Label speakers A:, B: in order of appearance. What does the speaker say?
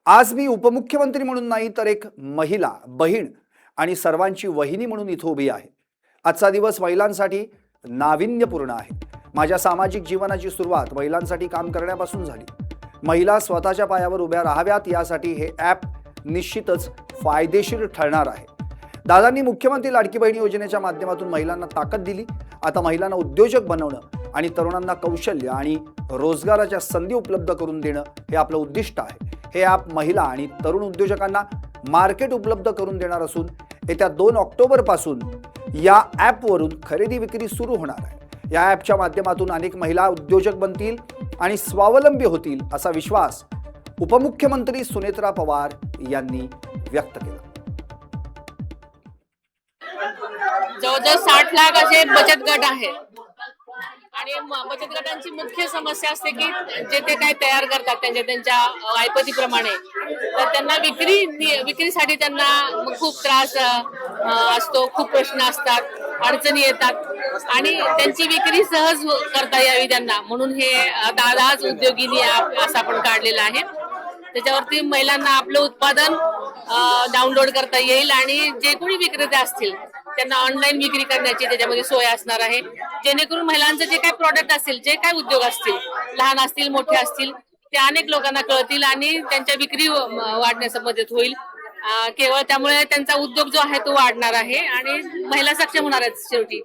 A: आज मी उपमुख्यमंत्री म्हणून नाही तर एक महिला, बहीण आणि सर्वांची वहिनी म्हणून इथं उभी आहे. आजचा दिवस महिलांसाठी नाविन्यपूर्ण आहे. माझ्या सामाजिक जीवनाची सुरुवात महिलांसाठी काम करण्यापासून झाली. महिला स्वतःच्या पायावर उभ्या राहाव्यात यासाठी हे ॲप निश्चितच फायदेशीर ठरणार आहे. दादांनी मुख्यमंत्री लाडकी बहीण योजनेच्या माध्यमातून महिलांना ताकद दिली. आता महिलांना उद्योजक बनवणं आणि तरुणांना कौशल्य आणि रोजगाराच्या संधी उपलब्ध करून देणं हे आपलं उद्दिष्ट आहे. हे ॲप महिला आणि तरुण उद्योजकांना मार्केट उपलब्ध करून देणार असून येत्या 2 ऑक्टोबर पासून या ॲपवरून खरेदी विक्री सुरू होणार आहे. या ॲपच्या माध्यमातून अनेक महिला उद्योजक बनतील आणि स्वावलंबी होतील असा विश्वास उपमुख्यमंत्री सुनेत्रा पवार यांनी व्यक्त केला.
B: जवळजवळ 60 लाख असे बचत गट आहेत आणि बचत गटांची मुख्य समस्या असते की जे ते काय तयार करतात त्यांच्या ऐपतीप्रमाणे तर त्यांना विक्रीसाठी त्यांना खूप त्रास असतो, खूप प्रश्न असतात, अडचणी येतात आणि त्यांची विक्री सहज करता यावी त्यांना म्हणून हे दादाच उद्योगिनी असं आपण काढलेलं आहे. त्याच्यावरती महिलांना आपलं उत्पादन डाउनलोड करता येईल आणि जे कोणी विक्रेते असतील त्यांना ऑनलाईन विक्री करण्याची त्याच्यामध्ये सोय असणार आहे, जेणेकरून महिलांचे जे काही प्रॉडक्ट असतील, जे काही उद्योग असतील, लहान असतील मोठे असतील, ते अनेक लोकांना कळतील आणि त्यांच्या विक्री वाढण्यास मदत होईल. केवळ त्यामुळे त्यांचा उद्योग जो आहे तो वाढणार आहे आणि महिला सक्षम होणार आहेत शेवटी.